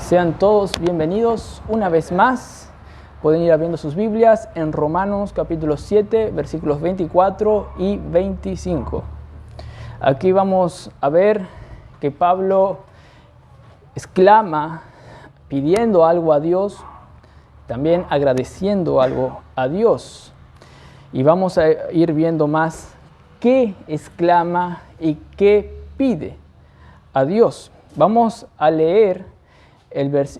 Sean todos bienvenidos una vez más. Pueden ir abriendo sus Biblias en Romanos capítulo 7, versículos 24 y 25. Aquí vamos a ver que Pablo exclama pidiendo algo a Dios, también agradeciendo algo a Dios. Y vamos a ir viendo más qué exclama y qué pide a Dios. Vamos a leer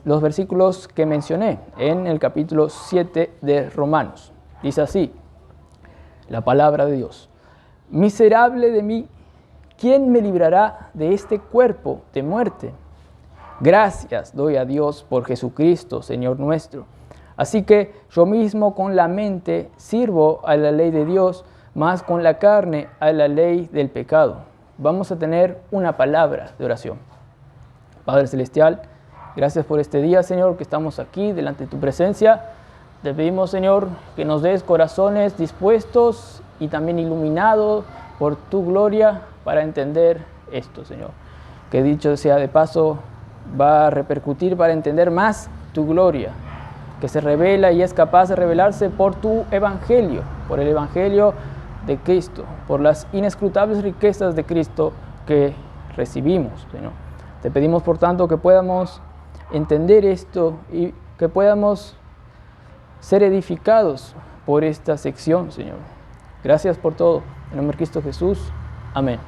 los versículos que mencioné en el capítulo 7 de Romanos. Dice así, la palabra de Dios. Miserable de mí, ¿quién me librará de este cuerpo de muerte? Gracias doy a Dios por Jesucristo, Señor nuestro. Así que yo mismo con la mente sirvo a la ley de Dios, mas con la carne a la ley del pecado. Vamos a tener una palabra de oración. Padre Celestial, gracias por este día, Señor, que estamos aquí delante de tu presencia. Te pedimos, Señor, que nos des corazones dispuestos y también iluminados por tu gloria para entender esto, Señor. Que dicho sea de paso, va a repercutir para entender más tu gloria, que se revela y es capaz de revelarse por tu evangelio, por el evangelio de Cristo, por las inescrutables riquezas de Cristo que recibimos, Señor. Te pedimos, por tanto, que podamos entender esto y que podamos ser edificados por esta sección, Señor. Gracias por todo. En nombre de Cristo Jesús. Amén.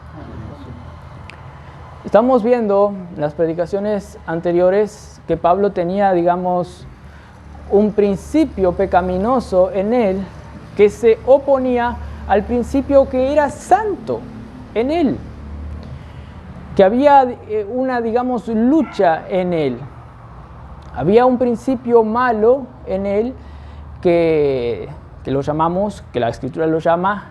Estamos viendo en las predicaciones anteriores que Pablo tenía, un principio pecaminoso en él que se oponía al principio que era santo en él. Que había una, lucha en él. Había un principio malo en él que la Escritura lo llama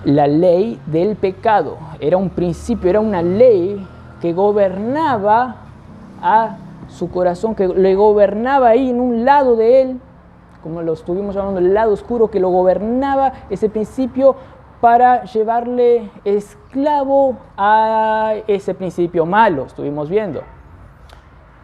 la ley del pecado. Era un principio, era una ley que gobernaba a su corazón, que le gobernaba ahí en un lado de él, como lo estuvimos llamando el lado oscuro, que lo gobernaba ese principio para llevarle esclavo a ese principio malo, estuvimos viendo.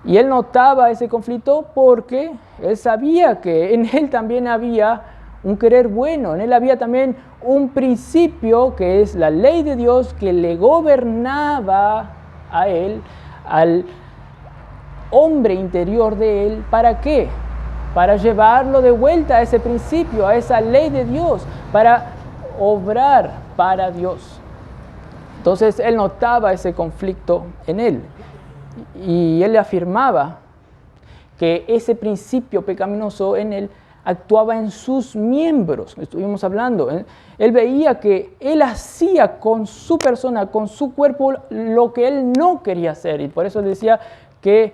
Y él notaba ese conflicto porque él sabía que en él también había un querer bueno, en él había también un principio que es la ley de Dios que le gobernaba a él, al hombre interior de él. ¿Para qué? Para llevarlo de vuelta a ese principio, a esa ley de Dios, para obrar para Dios. Entonces él notaba ese conflicto en él. Y él afirmaba que ese principio pecaminoso en él actuaba en sus miembros. Estuvimos hablando. Él veía que él hacía con su persona, con su cuerpo, lo que él no quería hacer. Y por eso decía que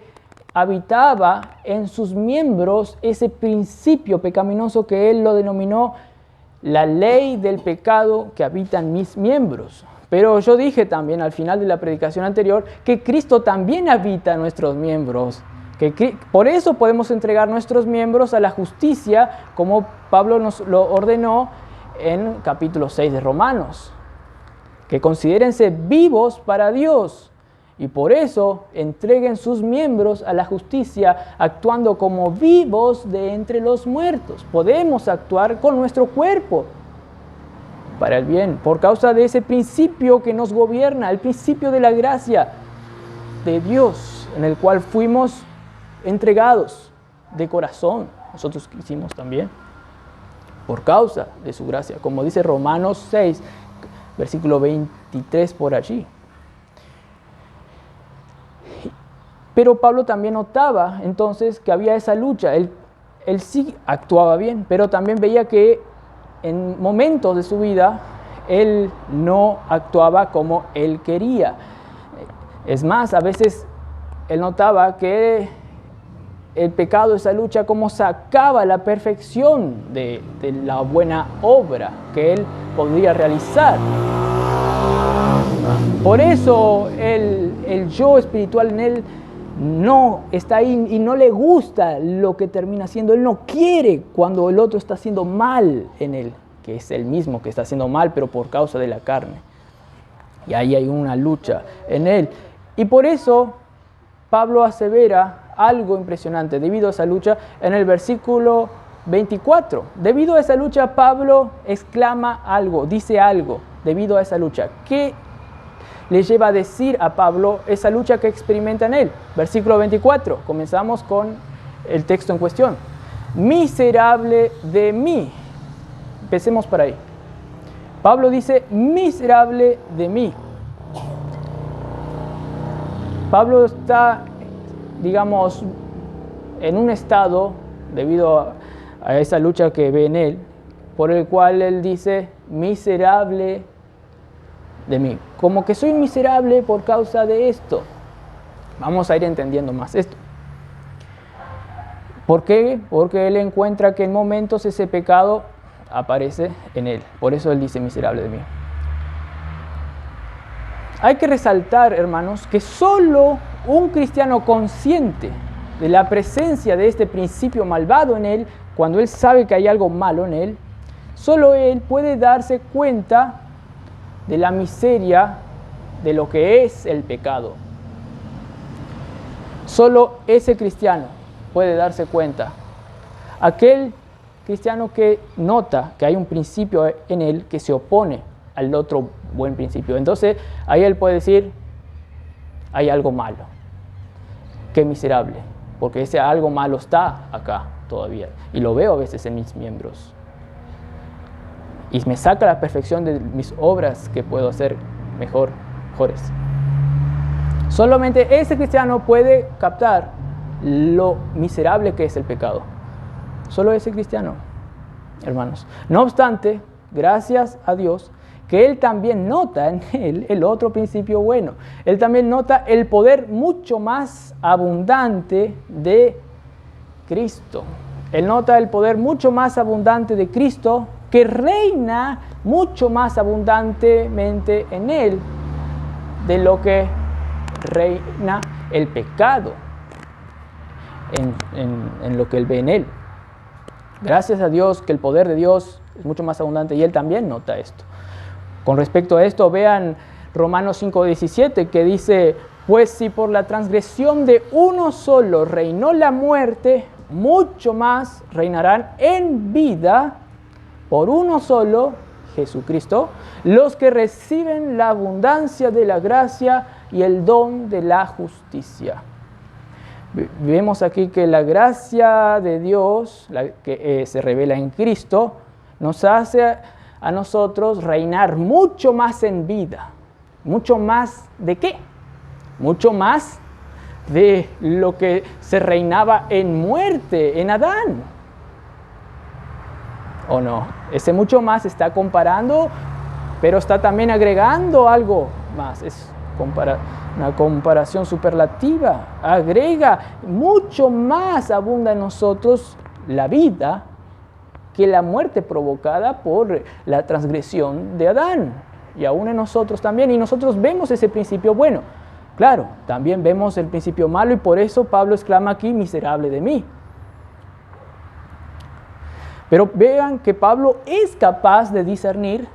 habitaba en sus miembros ese principio pecaminoso que él lo denominó la ley del pecado que habita en mis miembros. Pero yo dije también al final de la predicación anterior que Cristo también habita en nuestros miembros. Por eso podemos entregar nuestros miembros a la justicia, como Pablo nos lo ordenó en capítulo 6 de Romanos. Que considérense vivos para Dios y por eso entreguen sus miembros a la justicia, actuando como vivos de entre los muertos. Podemos actuar con nuestro cuerpo para el bien, por causa de ese principio que nos gobierna, el principio de la gracia de Dios, en el cual fuimos entregados de corazón. Nosotros hicimos también, por causa de su gracia, como dice Romanos 6, versículo 23 por allí. Pero Pablo también notaba entonces que había esa lucha. Él sí actuaba bien, pero también veía que en momentos de su vida, él no actuaba como él quería. Es más, a veces él notaba que el pecado, esa lucha, como sacaba la perfección de la buena obra que él podría realizar. Por eso el yo espiritual en él no está ahí y no le gusta lo que termina haciendo. Él no quiere cuando el otro está haciendo mal en él, que es el mismo que está haciendo mal, pero por causa de la carne. Y ahí hay una lucha en él. Y por eso Pablo asevera algo impresionante debido a esa lucha en el versículo 24. Debido a esa lucha, Pablo exclama algo, dice algo debido a esa lucha. ¿Qué le lleva a decir a Pablo esa lucha que experimenta en él? Versículo 24, comenzamos con el texto en cuestión. Miserable de mí. Empecemos por ahí. Pablo dice, miserable de mí. Pablo está, digamos, en un estado, debido a esa lucha que ve en él, por el cual él dice, miserable de mí. Como que soy miserable por causa de esto. Vamos a ir entendiendo más esto. ¿Por qué? Porque él encuentra que en momentos ese pecado aparece en él. Por eso él dice, miserable de mí. Hay que resaltar, hermanos, que solo un cristiano consciente de la presencia de este principio malvado en él, cuando él sabe que hay algo malo en él, solo él puede darse cuenta de la miseria de lo que es el pecado. Solo ese cristiano puede darse cuenta. Aquel cristiano que nota que hay un principio en él que se opone al otro buen principio. Entonces, ahí él puede decir, hay algo malo. Qué miserable, porque ese algo malo está acá todavía. Y lo veo a veces en mis miembros. Y me saca la perfección de mis obras que puedo hacer mejores. Solamente ese cristiano puede captar lo miserable que es el pecado. Solo ese cristiano, hermanos. No obstante, gracias a Dios, que él también nota en él el otro principio bueno. Él también nota el poder mucho más abundante de Cristo. Él nota el poder mucho más abundante de Cristo que reina mucho más abundantemente en él de lo que reina el pecado en lo que él ve en él. Gracias a Dios que el poder de Dios es mucho más abundante y él también nota esto. Con respecto a esto, vean Romanos 5:17 que dice, pues si por la transgresión de uno solo reinó la muerte, mucho más reinarán en vida por uno solo, Jesucristo, los que reciben la abundancia de la gracia y el don de la justicia. Vemos aquí que la gracia de Dios, la que se revela en Cristo, nos hace a nosotros reinar mucho más en vida. ¿Mucho más de qué? Mucho más de lo que se reinaba en muerte, en Adán. ¿O no? Ese mucho más está comparando, pero está también agregando algo más. Es una comparación superlativa. Agrega mucho más abunda en nosotros la vida que la muerte provocada por la transgresión de Adán. Y aún en nosotros también. Y nosotros vemos ese principio bueno. Claro, también vemos el principio malo y por eso Pablo exclama aquí, miserable de mí. Pero vean que Pablo es capaz de discernir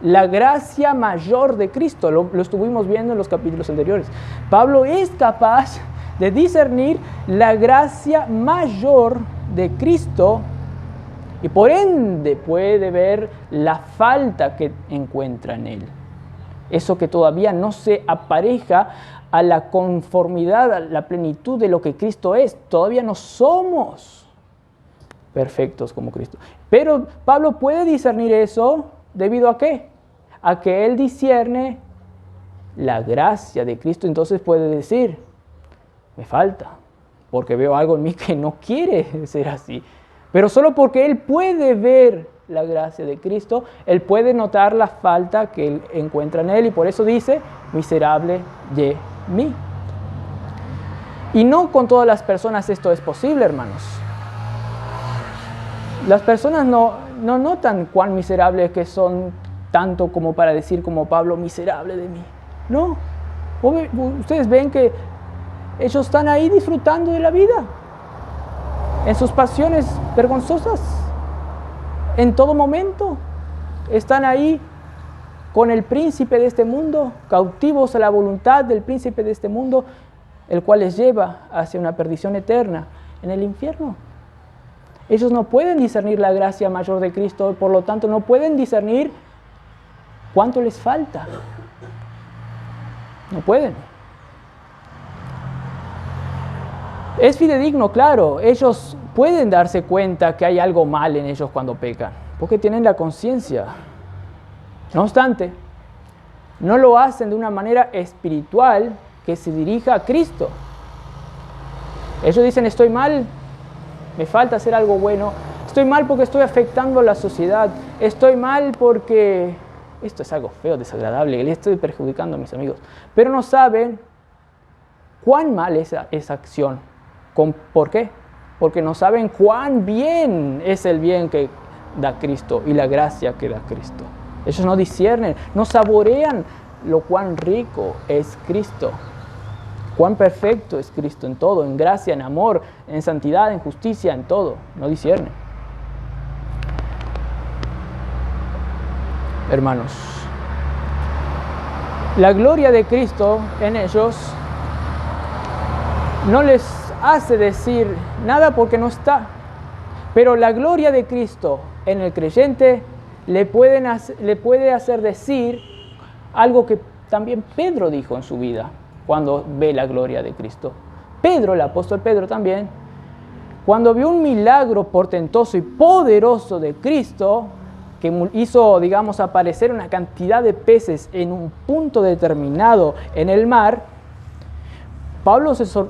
la gracia mayor de Cristo. Lo estuvimos viendo en los capítulos anteriores. Pablo es capaz de discernir la gracia mayor de Cristo y por ende puede ver la falta que encuentra en él. Eso que todavía no se apareja a la conformidad, a la plenitud de lo que Cristo es. Todavía no somos perfectos como Cristo. Pero Pablo puede discernir eso debido a ¿qué? A que él discierne la gracia de Cristo. Entonces puede decir, me falta, porque veo algo en mí que no quiere ser así. Pero solo porque él puede ver la gracia de Cristo, él puede notar la falta que él encuentra en él y por eso dice, miserable de mí. Y no con todas las personas esto es posible, hermanos. Las personas no notan cuán miserables que son tanto como para decir como Pablo, miserable de mí. No. Ustedes ven que ellos están ahí disfrutando de la vida, en sus pasiones vergonzosas, en todo momento. Están ahí con el príncipe de este mundo, cautivos a la voluntad del príncipe de este mundo, el cual les lleva hacia una perdición eterna en el infierno. Ellos no pueden discernir la gracia mayor de Cristo, por lo tanto no pueden discernir cuánto les falta. No pueden. Es fidedigno, claro, ellos pueden darse cuenta que hay algo mal en ellos cuando pecan, porque tienen la conciencia. No obstante, no lo hacen de una manera espiritual que se dirija a Cristo. Ellos dicen, estoy mal, me falta hacer algo bueno, estoy mal porque estoy afectando a la sociedad, estoy mal porque esto es algo feo, desagradable, le estoy perjudicando a mis amigos. Pero no saben cuán mal es esa acción. ¿Por qué? Porque no saben cuán bien es el bien que da Cristo y la gracia que da Cristo. Ellos no disciernen, no saborean lo cuán rico es Cristo, cuán perfecto es Cristo en todo, en gracia, en amor, en santidad, en justicia, en todo. No disciernen. Hermanos, la gloria de Cristo en ellos no les hace decir nada porque no está, pero la gloria de Cristo en el creyente le puede hacer decir algo que también Pedro dijo en su vida cuando ve la gloria de Cristo. Pedro, el apóstol Pedro también, cuando vio un milagro portentoso y poderoso de Cristo, que hizo, digamos, aparecer una cantidad de peces en un punto determinado en el mar,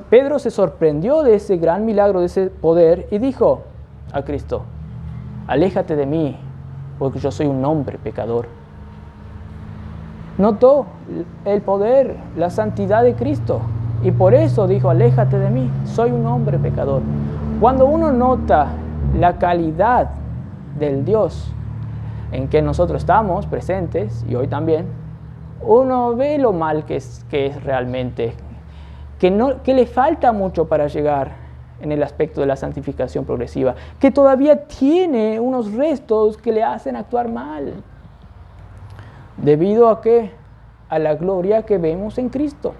Pedro se sorprendió de ese gran milagro, de ese poder, y dijo a Cristo, aléjate de mí, porque yo soy un hombre pecador. Notó el poder, la santidad de Cristo, y por eso dijo, aléjate de mí, soy un hombre pecador. Cuando uno nota la calidad del Dios en que nosotros estamos presentes, y hoy también, uno ve lo mal que es realmente, que le falta mucho para llegar en el aspecto de la santificación progresiva, que todavía tiene unos restos que le hacen actuar mal. ¿Debido a qué? A la gloria que vemos en Cristo.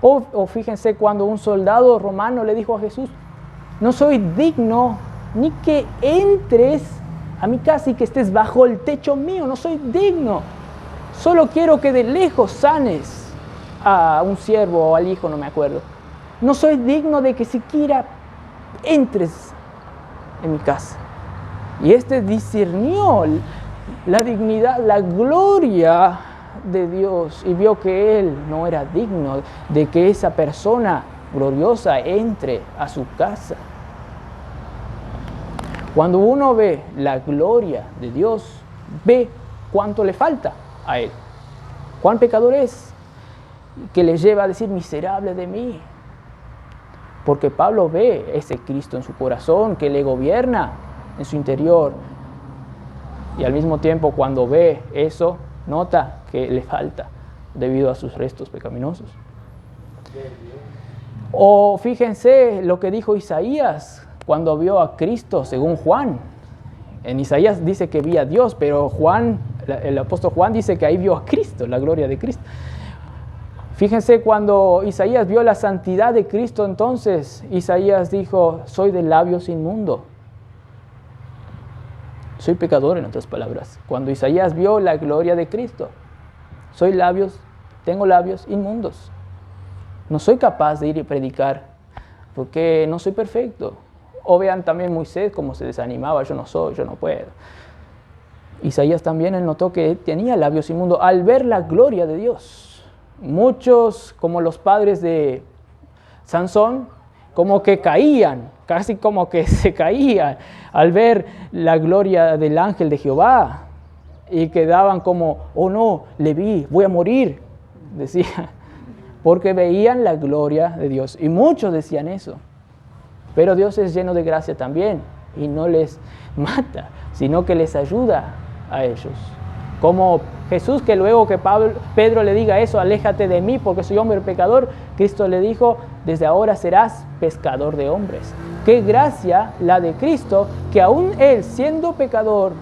O fíjense cuando un soldado romano le dijo a Jesús, no soy digno ni que entres a mi casa y que estés bajo el techo mío, no soy digno. Solo quiero que de lejos sanes a un siervo o al hijo, no me acuerdo. No soy digno de que siquiera entres en mi casa. Y discernió la dignidad, la gloria de Dios y vio que él no era digno de que esa persona gloriosa entre a su casa. Cuando uno ve la gloria de Dios, ve cuánto le falta a él, cuán pecador es, que le lleva a decir miserable de mí. Porque Pablo ve ese Cristo en su corazón que le gobierna en su interior. Y al mismo tiempo cuando ve eso, nota que le falta debido a sus restos pecaminosos. O fíjense lo que dijo Isaías cuando vio a Cristo según Juan. En Isaías dice que vio a Dios, pero el apóstol Juan dice que ahí vio a Cristo, la gloria de Cristo. Fíjense cuando Isaías vio la santidad de Cristo, entonces Isaías dijo, soy de labios inmundos. Soy pecador, en otras palabras. Cuando Isaías vio la gloria de Cristo, tengo labios inmundos. No soy capaz de ir y predicar porque no soy perfecto. O vean también Moisés como se desanimaba, yo no puedo. Isaías también él notó que tenía labios inmundos al ver la gloria de Dios. Muchos, como los padres de Sansón, como que caían, casi como que se caían al ver la gloria del ángel de Jehová y quedaban como, oh no, le vi, voy a morir, decía, porque veían la gloria de Dios. Y muchos decían eso. Pero Dios es lleno de gracia también y no les mata, sino que les ayuda a ellos. Como Jesús, que luego que Pedro le diga eso, aléjate de mí porque soy hombre pecador, Cristo le dijo, desde ahora serás pescador de hombres. Qué gracia la de Cristo, que aún él, siendo pecador,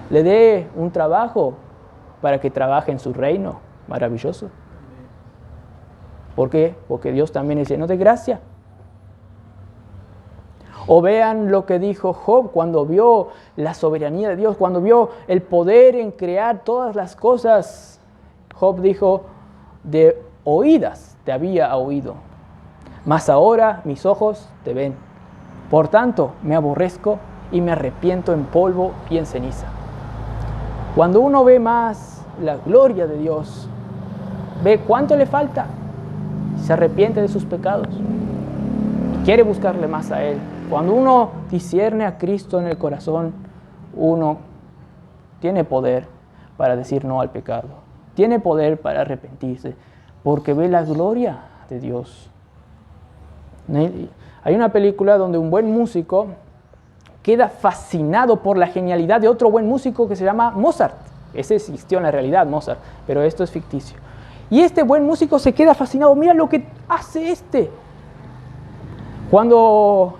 le dé un trabajo para que trabaje en su reino. Maravilloso. ¿Por qué? Porque Dios también es lleno de gracia. O vean lo que dijo Job cuando vio la soberanía de Dios, cuando vio el poder en crear todas las cosas. Job dijo, de oídas te había oído, mas ahora mis ojos te ven. Por tanto, me aborrezco y me arrepiento en polvo y en ceniza. Cuando uno ve más la gloria de Dios, ve cuánto le falta, se arrepiente de sus pecados y quiere buscarle más a Él. Cuando uno discierne a Cristo en el corazón, uno tiene poder para decir no al pecado. Tiene poder para arrepentirse, porque ve la gloria de Dios. Hay una película donde un buen músico queda fascinado por la genialidad de otro buen músico que se llama Mozart. Ese existió en la realidad, Mozart, pero esto es ficticio. Y este buen músico se queda fascinado. Mira lo que hace este. Cuando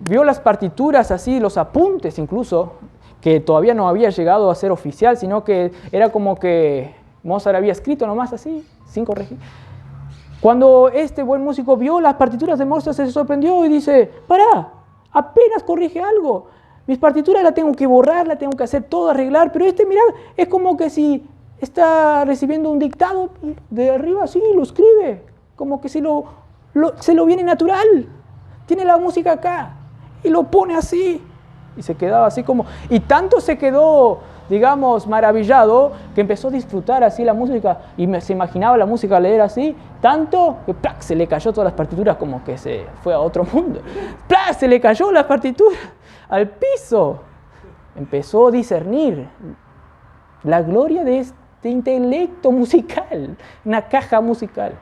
vio las partituras así, los apuntes incluso, que todavía no había llegado a ser oficial, sino que era como que Mozart había escrito nomás así, sin corregir. Cuando este buen músico vio las partituras de Mozart, se sorprendió y dice, pará, apenas corrige algo. Mis partituras las tengo que borrar, las tengo que hacer todo, arreglar, pero mirá, es como que si está recibiendo un dictado de arriba, así, lo escribe, como que se lo viene natural. Tiene la música acá y lo pone así. Y se quedaba así como... Y tanto se quedó, digamos, maravillado, que empezó a disfrutar así la música y se imaginaba la música leer así, tanto que ¡plac! Se le cayó todas las partituras, como que se fue a otro mundo. ¡Plac! Se le cayó las partituras al piso. Empezó a discernir la gloria de este intelecto musical, una caja musical.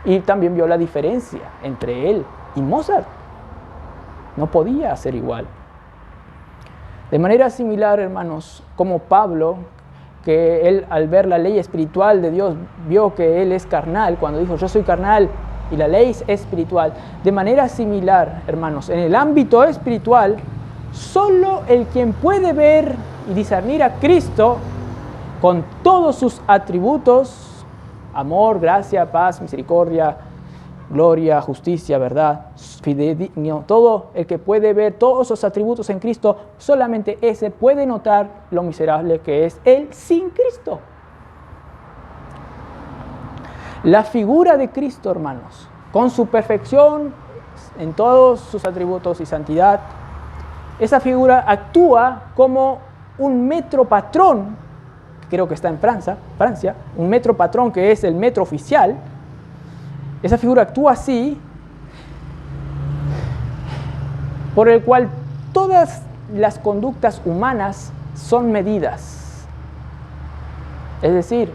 Y también vio la diferencia entre él y Mozart. No podía ser igual. De manera similar, hermanos, como Pablo, que él al ver la ley espiritual de Dios vio que él es carnal, cuando dijo yo soy carnal y la ley es espiritual. De manera similar, hermanos, en el ámbito espiritual, solo el quien puede ver y discernir a Cristo con todos sus atributos, amor, gracia, paz, misericordia, gloria, justicia, verdad, fidedigno, todo el que puede ver todos esos atributos en Cristo, solamente ese puede notar lo miserable que es él sin Cristo. La figura de Cristo, hermanos, con su perfección en todos sus atributos y santidad, esa figura actúa como un metro patrón, creo que está en Francia, un metro patrón que es el metro oficial. Esa figura actúa así, por el cual todas las conductas humanas son medidas. Es decir,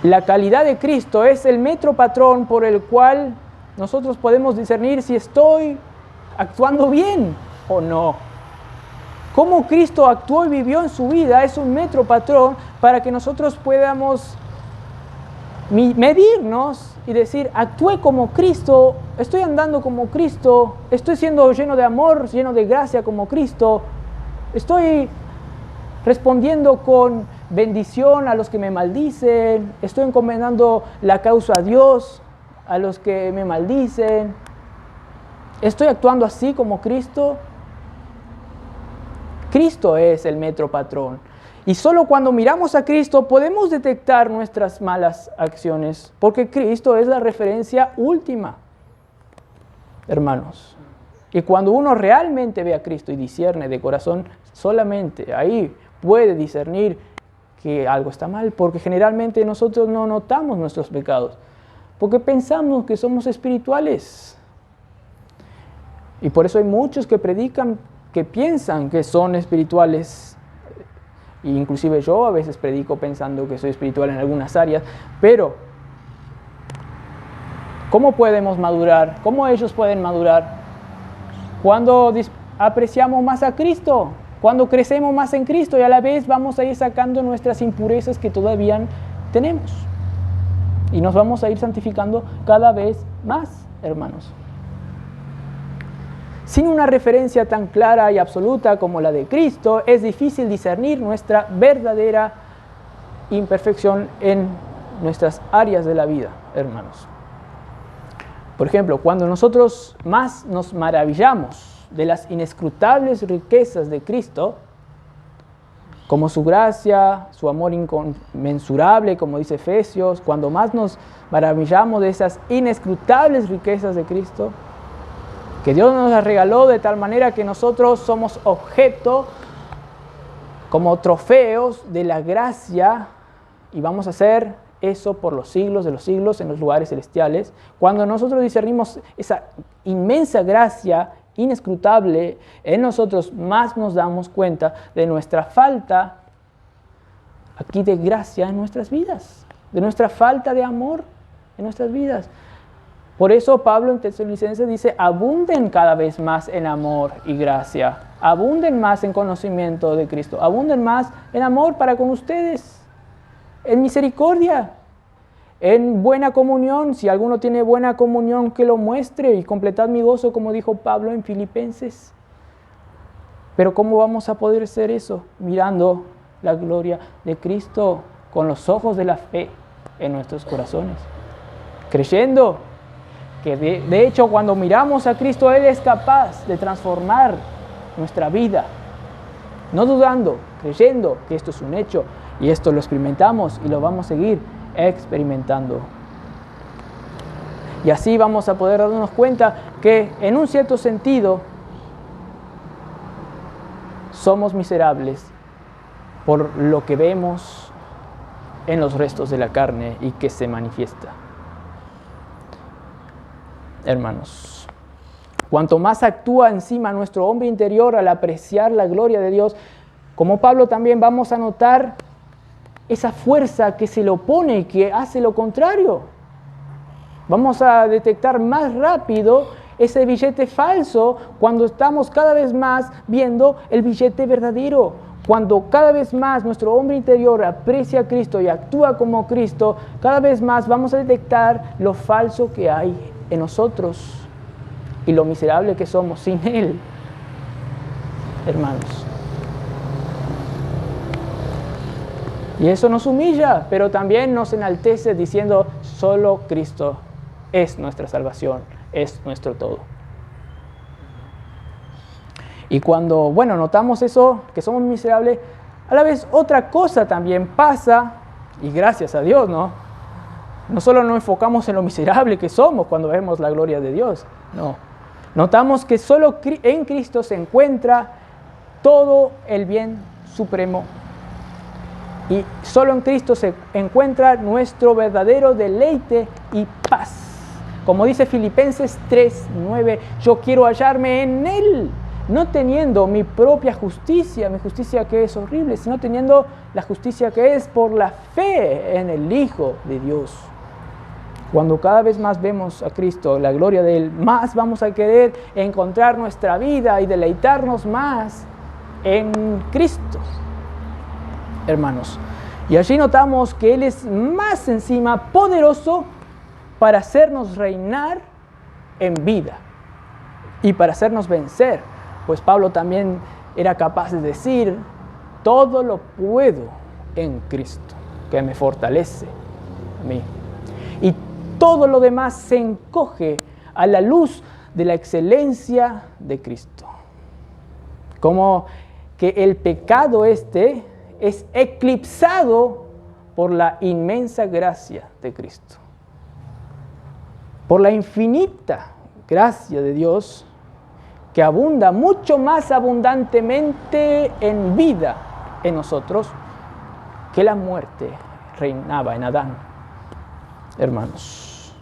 la calidad de Cristo es el metro patrón por el cual nosotros podemos discernir si estoy actuando bien o no. Cómo Cristo actuó y vivió en su vida es un metro patrón para que nosotros podamos medirnos y decir, actué como Cristo, estoy andando como Cristo, estoy siendo lleno de amor, lleno de gracia como Cristo, estoy respondiendo con bendición a los que me maldicen, estoy encomendando la causa a Dios a los que me maldicen, estoy actuando así como Cristo. Cristo es el metro patrón. Y solo cuando miramos a Cristo podemos detectar nuestras malas acciones, porque Cristo es la referencia última, hermanos. Y cuando uno realmente ve a Cristo y discierne de corazón, solamente ahí puede discernir que algo está mal, porque generalmente nosotros no notamos nuestros pecados, porque pensamos que somos espirituales. Y por eso hay muchos que predican, que piensan que son espirituales. Inclusive yo a veces predico pensando que soy espiritual en algunas áreas, pero ¿cómo podemos madurar? ¿Cómo ellos pueden madurar? Cuando apreciamos más a Cristo, cuando crecemos más en Cristo y a la vez vamos a ir sacando nuestras impurezas que todavía tenemos. Y nos vamos a ir santificando cada vez más, hermanos. Sin una referencia tan clara y absoluta como la de Cristo, es difícil discernir nuestra verdadera imperfección en nuestras áreas de la vida, hermanos. Por ejemplo, cuando nosotros más nos maravillamos de las inescrutables riquezas de Cristo, como su gracia, su amor inconmensurable, como dice Efesios, cuando más nos maravillamos de esas inescrutables riquezas de Cristo, que Dios nos las regaló de tal manera que nosotros somos objeto, como trofeos de la gracia, y vamos a hacer eso por los siglos de los siglos en los lugares celestiales. Cuando nosotros discernimos esa inmensa gracia inescrutable en nosotros, más nos damos cuenta de nuestra falta aquí de gracia en nuestras vidas, de nuestra falta de amor en nuestras vidas. Por eso Pablo en Tesalonicenses dice: abunden cada vez más en amor y gracia, abunden más en conocimiento de Cristo, abunden más en amor para con ustedes, en misericordia, en buena comunión. Si alguno tiene buena comunión, que lo muestre, y completad mi gozo, como dijo Pablo en Filipenses. Pero ¿cómo vamos a poder hacer eso? Mirando la gloria de Cristo con los ojos de la fe en nuestros corazones, creyendo que de hecho cuando miramos a Cristo, Él es capaz de transformar nuestra vida, no dudando, creyendo que esto es un hecho, y esto lo experimentamos y lo vamos a seguir experimentando. Y así vamos a poder darnos cuenta que en un cierto sentido somos miserables por lo que vemos en los restos de la carne y que se manifiesta. Hermanos, cuanto más actúa encima nuestro hombre interior al apreciar la gloria de Dios, como Pablo también vamos a notar esa fuerza que se le opone y que hace lo contrario. Vamos a detectar más rápido ese billete falso cuando estamos cada vez más viendo el billete verdadero. Cuando cada vez más nuestro hombre interior aprecia a Cristo y actúa como Cristo, cada vez más vamos a detectar lo falso que hay en nosotros y lo miserable que somos sin Él, hermanos. Y eso nos humilla, pero también nos enaltece diciendo: solo Cristo es nuestra salvación, es nuestro todo. Y cuando, notamos eso, que somos miserables, a la vez otra cosa también pasa, y gracias a Dios, ¿no? No solo nos enfocamos en lo miserable que somos cuando vemos la gloria de Dios, no. Notamos que solo en Cristo se encuentra todo el bien supremo. Y solo en Cristo se encuentra nuestro verdadero deleite y paz. Como dice Filipenses 3:9, yo quiero hallarme en Él, no teniendo mi propia justicia, mi justicia que es horrible, sino teniendo la justicia que es por la fe en el Hijo de Dios. Cuando cada vez más vemos a Cristo, la gloria de Él, más vamos a querer encontrar nuestra vida y deleitarnos más en Cristo, hermanos. Y allí notamos que Él es más encima poderoso para hacernos reinar en vida y para hacernos vencer. Pues Pablo también era capaz de decir: todo lo puedo en Cristo, que me fortalece a mí. Y todo lo demás se encoge a la luz de la excelencia de Cristo. Como que el pecado es eclipsado por la inmensa gracia de Cristo. Por la infinita gracia de Dios que abunda mucho más abundantemente en vida en nosotros que la muerte reinaba en Adán, hermanos.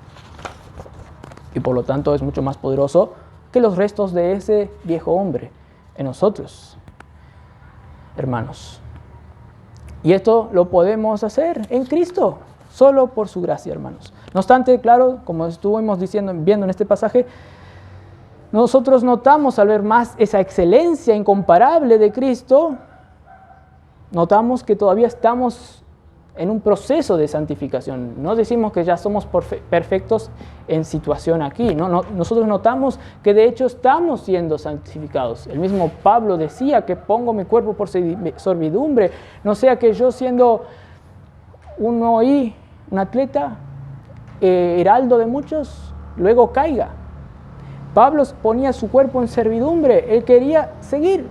Y por lo tanto es mucho más poderoso que los restos de ese viejo hombre en nosotros, hermanos. Y esto lo podemos hacer en Cristo, solo por su gracia, hermanos. No obstante, claro, como estuvimos viendo en este pasaje, nosotros notamos al ver más esa excelencia incomparable de Cristo, notamos que todavía estamos en un proceso de santificación. No decimos que ya somos perfectos en situación aquí. Nosotros notamos que de hecho estamos siendo santificados. El mismo Pablo decía que pongo mi cuerpo por servidumbre, no sea que yo siendo un oí un atleta, heraldo de muchos, luego caiga. Pablo ponía su cuerpo en servidumbre, él quería seguir,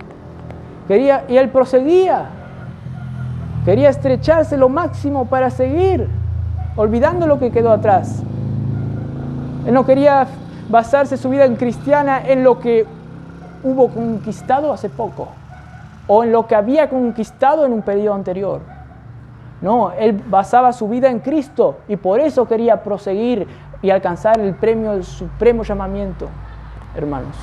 y él proseguía, quería estrecharse lo máximo para seguir, olvidando lo que quedó atrás. Él no quería basarse su vida en cristiana en lo que hubo conquistado hace poco o en lo que había conquistado en un periodo anterior. No, él basaba su vida en Cristo y por eso quería proseguir y alcanzar el premio del supremo llamamiento, hermanos.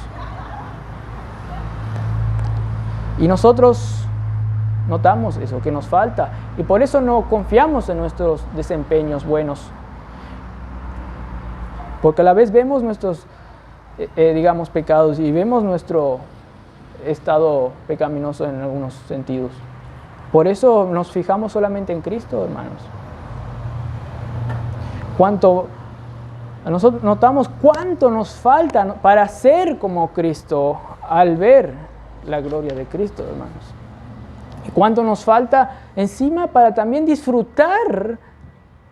Y nosotros notamos eso, que nos falta, y por eso no confiamos en nuestros desempeños buenos. Porque a la vez vemos nuestros, pecados y vemos nuestro estado pecaminoso en algunos sentidos. Por eso nos fijamos solamente en Cristo, hermanos. Nosotros notamos cuánto nos falta para ser como Cristo al ver la gloria de Cristo, hermanos. Y cuánto nos falta encima para también disfrutar,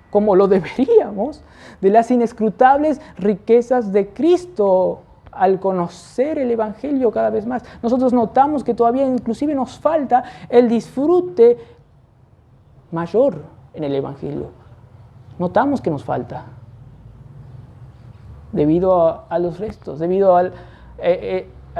como lo deberíamos, de las inescrutables riquezas de Cristo al conocer el Evangelio cada vez más. Nosotros notamos que todavía inclusive nos falta el disfrute mayor en el Evangelio. Notamos que nos falta debido a los restos, debido a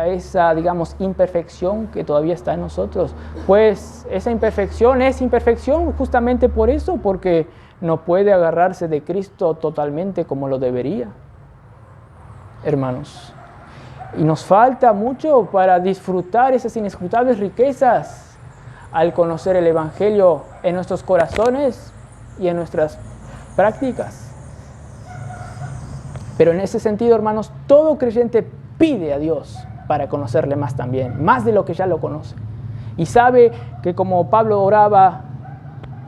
esa, imperfección que todavía está en nosotros. Pues esa imperfección es imperfección justamente por eso, porque no puede agarrarse de Cristo totalmente como lo debería, hermanos. Y nos falta mucho para disfrutar esas inescrutables riquezas al conocer el Evangelio en nuestros corazones y en nuestras prácticas. Pero en ese sentido, hermanos, todo creyente pide a Dios para conocerle más también, más de lo que ya lo conoce. Y sabe que como Pablo oraba,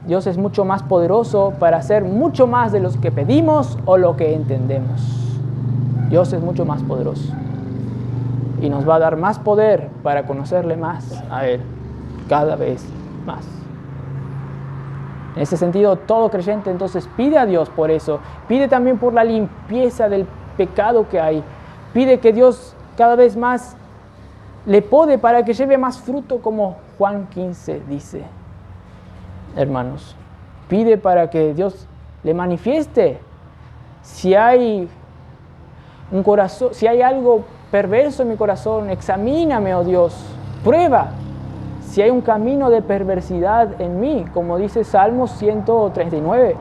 Dios es mucho más poderoso para hacer mucho más de lo que pedimos o lo que entendemos. Dios es mucho más poderoso y nos va a dar más poder para conocerle más a Él, cada vez más. En ese sentido, todo creyente entonces pide a Dios por eso, pide también por la limpieza del pecado que hay, pide que Dios cada vez más le pode para que lleve más fruto, como Juan 15 dice. Hermanos, pide para que Dios le manifieste si hay un corazón, si hay algo perverso en mi corazón, examíname, oh Dios, prueba si hay un camino de perversidad en mí, como dice Salmos 139.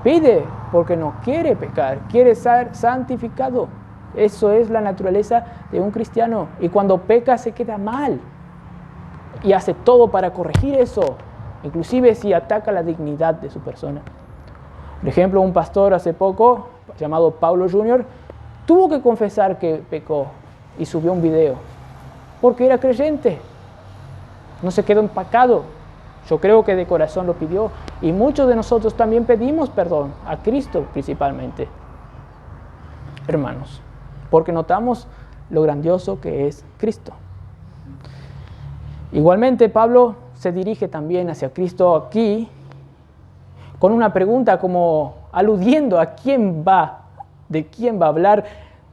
Pide porque no quiere pecar, quiere ser santificado. Eso es la naturaleza de un cristiano. Y cuando peca se queda mal y hace todo para corregir eso, inclusive si ataca la dignidad de su persona. Por ejemplo, un pastor hace poco, llamado Paulo Jr., tuvo que confesar que pecó y subió un video, porque era creyente. No se quedó empacado. Yo creo que de corazón lo pidió. Y muchos de nosotros también pedimos perdón, a Cristo principalmente, hermanos, porque notamos lo grandioso que es Cristo. Igualmente, Pablo se dirige también hacia Cristo aquí con una pregunta como aludiendo a quién va, de quién va a hablar.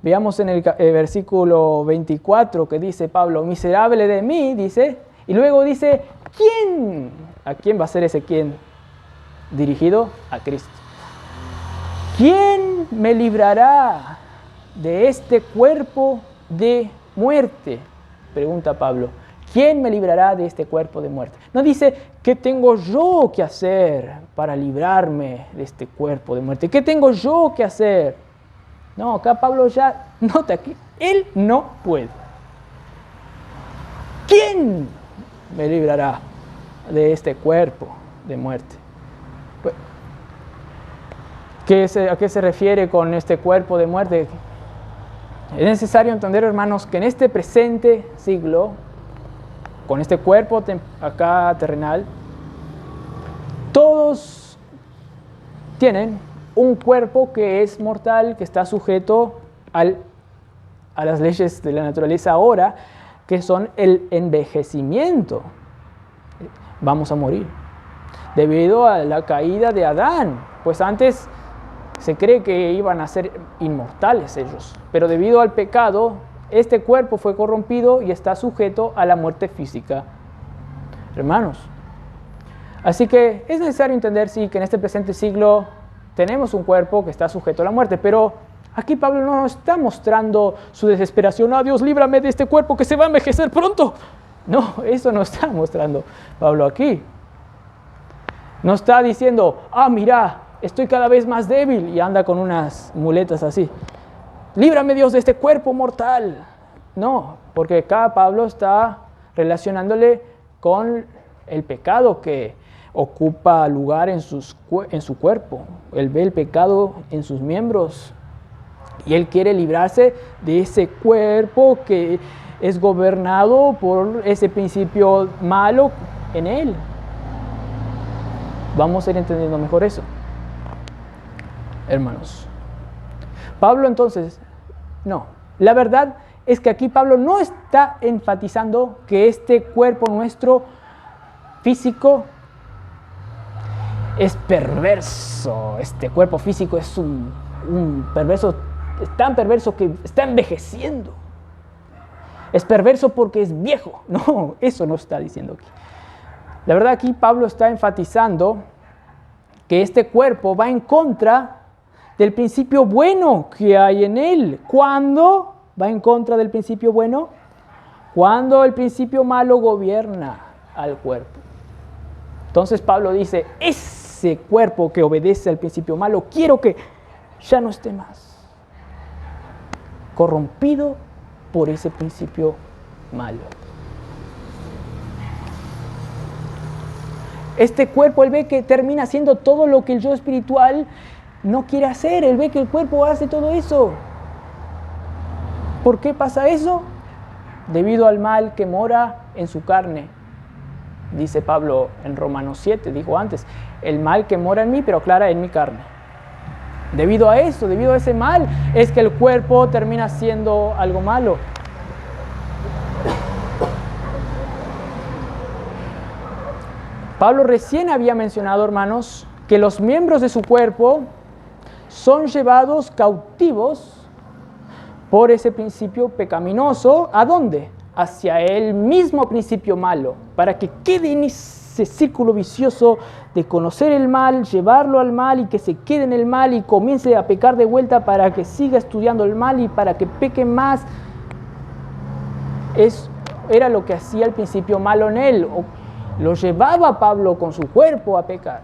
Veamos en el versículo 24 que dice Pablo, miserable de mí, dice, y luego dice, ¿quién? ¿A quién va a ser ese quién? Dirigido a Cristo. ¿Quién me librará de este cuerpo de muerte? Pregunta Pablo. ¿Quién me librará de este cuerpo de muerte? No dice, ¿qué tengo yo que hacer para librarme de este cuerpo de muerte? ¿Qué tengo yo que hacer? No, acá Pablo ya nota que él no puede. ¿Quién me librará de este cuerpo de muerte? ¿A qué se refiere con este cuerpo de muerte? Es necesario entender, hermanos, que en este presente siglo, con este cuerpo acá terrenal, todos tienen un cuerpo que es mortal, que está sujeto a las leyes de la naturaleza ahora, que son el envejecimiento. Vamos a morir. debido a la caída de Adán, pues antes se cree que iban a ser inmortales ellos, pero debido al pecado, este cuerpo fue corrompido y está sujeto a la muerte física. Hermanos, así que es necesario entender, sí, que en este presente siglo tenemos un cuerpo que está sujeto a la muerte, pero aquí Pablo no nos está mostrando su desesperación. ¡Ah, Dios, líbrame de este cuerpo que se va a envejecer pronto! No, eso no está mostrando Pablo aquí. No está diciendo, mira, estoy cada vez más débil, y anda con unas muletas así. Líbrame, Dios, de este cuerpo mortal. No, porque acá Pablo está relacionándole con el pecado que ocupa lugar en su cuerpo. Él ve el pecado en sus miembros y él quiere librarse de ese cuerpo que es gobernado por ese principio malo en él. Vamos a ir entendiendo mejor eso, hermanos. Pablo entonces, no, la verdad es que aquí Pablo no está enfatizando que este cuerpo nuestro físico es perverso. Este cuerpo físico es un perverso, es tan perverso que está envejeciendo. Es perverso porque es viejo. No, eso no está diciendo aquí. La verdad aquí Pablo está enfatizando que este cuerpo va en contra del principio bueno que hay en él. ¿Cuándo va en contra del principio bueno? Cuando el principio malo gobierna al cuerpo. Entonces Pablo dice, ese cuerpo que obedece al principio malo, quiero que ya no esté más corrompido por ese principio malo. Este cuerpo, él ve que termina haciendo todo lo que el yo espiritual no quiere hacer. Él ve que el cuerpo hace todo eso. ¿Por qué pasa eso? Debido al mal que mora en su carne. Dice Pablo en Romanos 7, dijo antes, el mal que mora en mí, pero clara en mi carne. Debido a eso, debido a ese mal, es que el cuerpo termina siendo algo malo. Pablo recién había mencionado, hermanos, que los miembros de su cuerpo son llevados cautivos por ese principio pecaminoso. ¿A dónde? Hacia el mismo principio malo, para que quede en ese círculo vicioso de conocer el mal, llevarlo al mal y que se quede en el mal y comience a pecar de vuelta para que siga estudiando el mal y para que peque más. Era lo que hacía el principio malo en él. Lo llevaba Pablo con su cuerpo a pecar.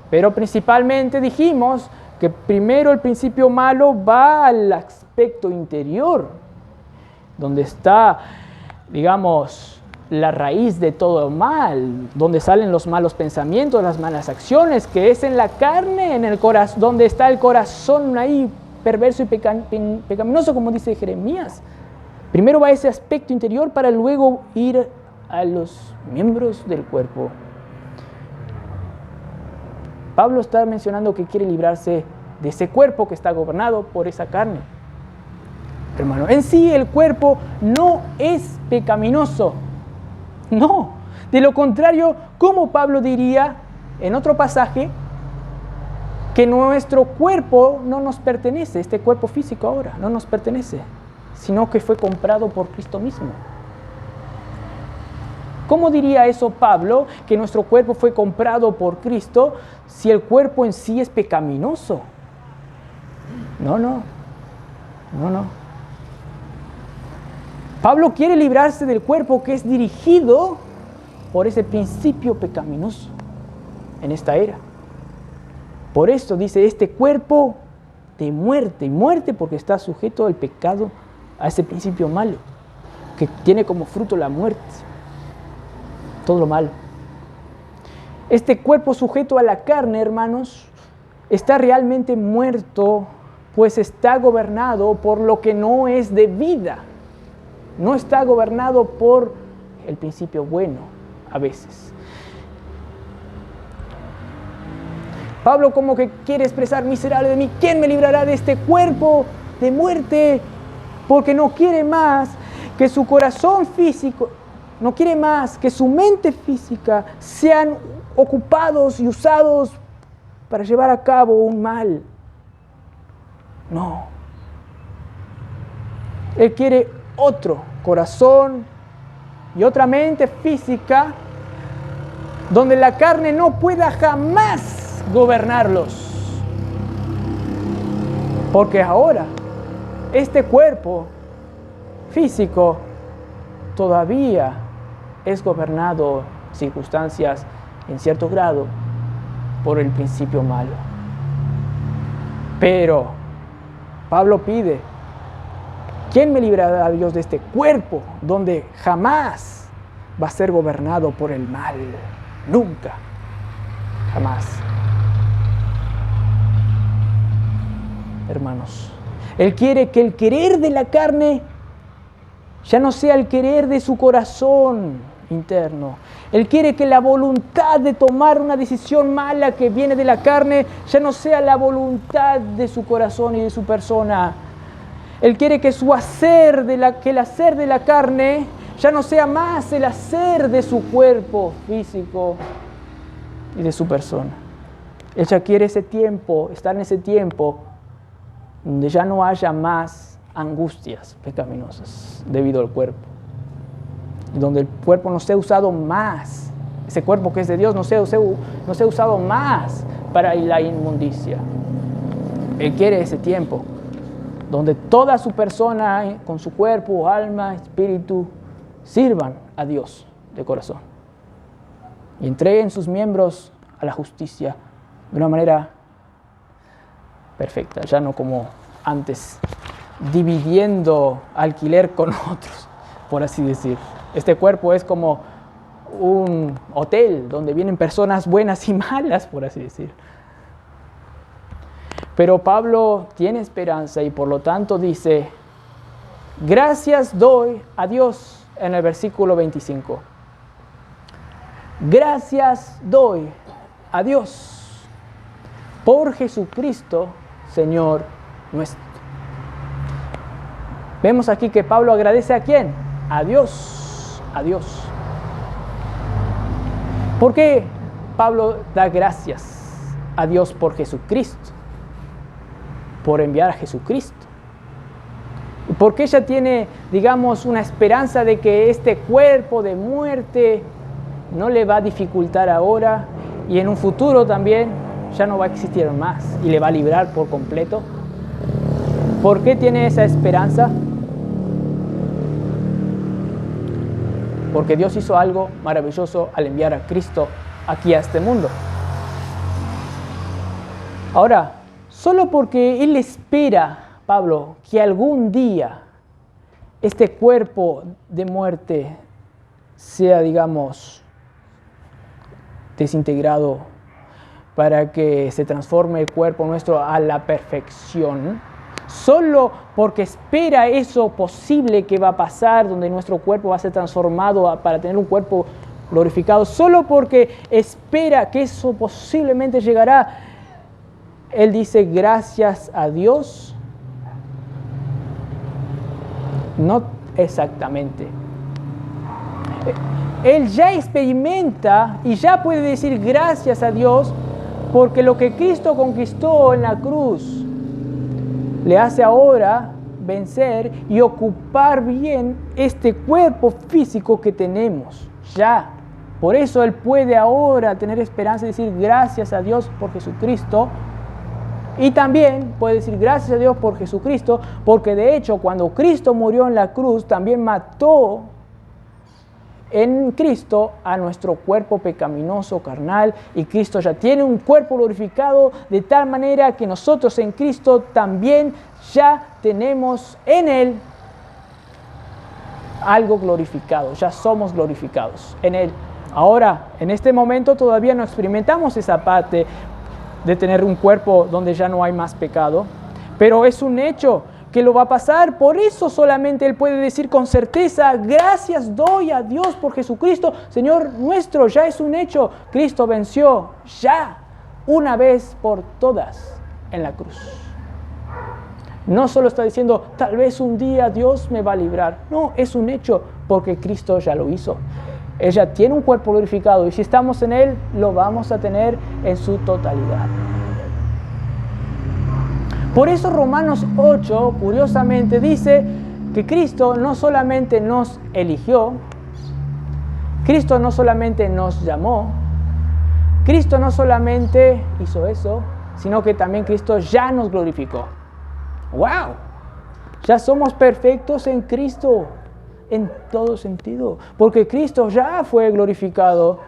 Pero principalmente dijimos que primero el principio malo va al aspecto interior, donde está, digamos, la raíz de todo el mal, donde salen los malos pensamientos, las malas acciones, que es en la carne, en el corazón, donde está el corazón ahí perverso y pecaminoso, como dice Jeremías. Primero va ese aspecto interior para luego ir a los miembros del cuerpo. Pablo está mencionando que quiere librarse de ese cuerpo que está gobernado por esa carne. Hermano, en sí el cuerpo no es pecaminoso. No. De lo contrario, ¿cómo Pablo diría en otro pasaje que nuestro cuerpo no nos pertenece? Este cuerpo físico ahora no nos pertenece, sino que fue comprado por Cristo mismo. ¿Cómo diría eso Pablo, que nuestro cuerpo fue comprado por Cristo, si el cuerpo en sí es pecaminoso? No. Pablo quiere librarse del cuerpo que es dirigido por ese principio pecaminoso en esta era. Por esto dice, este cuerpo de muerte, y muerte porque está sujeto al pecado, a ese principio malo, que tiene como fruto la muerte. Todo lo malo. Este cuerpo sujeto a la carne, hermanos, está realmente muerto, pues está gobernado por lo que no es de vida. No está gobernado por el principio bueno, a veces. Pablo como que quiere expresar, miserable de mí, ¿quién me librará de este cuerpo de muerte? Porque no quiere más que su corazón físico, no quiere más que su mente física sean ocupados y usados para llevar a cabo un mal. No. Él quiere otro corazón y otra mente física donde la carne no pueda jamás gobernarlos. Porque ahora este cuerpo físico todavía es gobernado en circunstancias en cierto grado por el principio malo. Pero Pablo pide, ¿quién me librará, Dios, de este cuerpo donde jamás va a ser gobernado por el mal? Nunca, jamás. Hermanos, Él quiere que el querer de la carne ya no sea el querer de su corazón interno. Él quiere que la voluntad de tomar una decisión mala que viene de la carne ya no sea la voluntad de su corazón y de su persona. Él quiere que su hacer que el hacer de la carne ya no sea más el hacer de su cuerpo físico y de su persona. Él ya quiere ese tiempo, estar en ese tiempo donde ya no haya más angustias pecaminosas debido al cuerpo. Donde el cuerpo no sea usado más, ese cuerpo que es de Dios no sea usado más para la inmundicia. Él quiere ese tiempo donde toda su persona, con su cuerpo, alma, espíritu, sirvan a Dios de corazón y entreguen sus miembros a la justicia de una manera perfecta, ya no como antes, dividiendo alquiler con otros, por así decir. Este cuerpo es como un hotel donde vienen personas buenas y malas, por así decir. Pero Pablo tiene esperanza y por lo tanto dice, gracias doy a Dios en el versículo 25. Gracias doy a Dios por Jesucristo, Señor nuestro. Vemos aquí que Pablo agradece ¿a quién? A Dios, a Dios. ¿Por qué Pablo da gracias a Dios por Jesucristo? Por enviar a Jesucristo. Porque ella tiene, digamos, una esperanza de que este cuerpo de muerte no le va a dificultar ahora y en un futuro también ya no va a existir más y le va a librar por completo. ¿Por qué tiene esa esperanza? Porque Dios hizo algo maravilloso al enviar a Cristo aquí a este mundo. Ahora, solo porque Él espera, Pablo, que algún día este cuerpo de muerte sea, digamos, desintegrado para que se transforme el cuerpo nuestro a la perfección, solo porque espera eso posible que va a pasar, donde nuestro cuerpo va a ser transformado para tener un cuerpo glorificado, solo porque espera que eso posiblemente llegará, Él dice gracias a Dios. No exactamente. Él ya experimenta y ya puede decir gracias a Dios porque lo que Cristo conquistó en la cruz le hace ahora vencer y ocupar bien este cuerpo físico que tenemos ya. Por eso Él puede ahora tener esperanza y decir gracias a Dios por Jesucristo. Y también puede decir gracias a Dios por Jesucristo, porque de hecho cuando Cristo murió en la cruz, también mató en Cristo a nuestro cuerpo pecaminoso, carnal, y Cristo ya tiene un cuerpo glorificado, de tal manera que nosotros en Cristo también ya tenemos en Él algo glorificado, ya somos glorificados en Él. Ahora, en este momento todavía no experimentamos esa parte de tener un cuerpo donde ya no hay más pecado, pero es un hecho que lo va a pasar. Por eso solamente Él puede decir con certeza, gracias doy a Dios por Jesucristo, Señor nuestro. Ya es un hecho, Cristo venció ya una vez por todas en la cruz. No solo está diciendo, tal vez un día Dios me va a librar. No, es un hecho porque Cristo ya lo hizo. Ella tiene un cuerpo glorificado y si estamos en Él, lo vamos a tener en su totalidad. Por eso Romanos 8, curiosamente, dice que Cristo no solamente nos eligió, Cristo no solamente nos llamó, Cristo no solamente hizo eso, sino que también Cristo ya nos glorificó. ¡Wow! Ya somos perfectos en Cristo, en todo sentido, porque Cristo ya fue glorificado.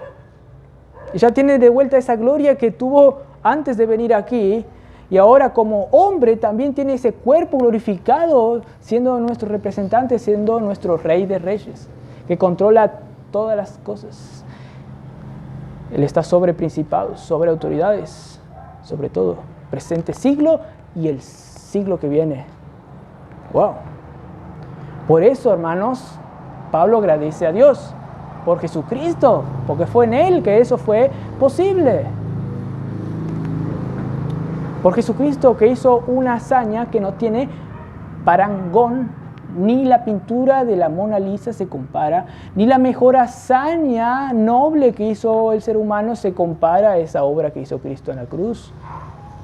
Ya tiene de vuelta esa gloria que tuvo antes de venir aquí, y ahora como hombre también tiene ese cuerpo glorificado, siendo nuestro representante, siendo nuestro Rey de Reyes, que controla todas las cosas. Él está sobre principados, sobre autoridades, sobre todo, presente siglo y el siglo que viene. ¡Wow! Por eso, hermanos, Pablo agradece a Dios por Jesucristo, porque fue en Él que eso fue posible. Por Jesucristo, que hizo una hazaña que no tiene parangón, ni la pintura de la Mona Lisa se compara, ni la mejor hazaña noble que hizo el ser humano se compara a esa obra que hizo Cristo en la cruz.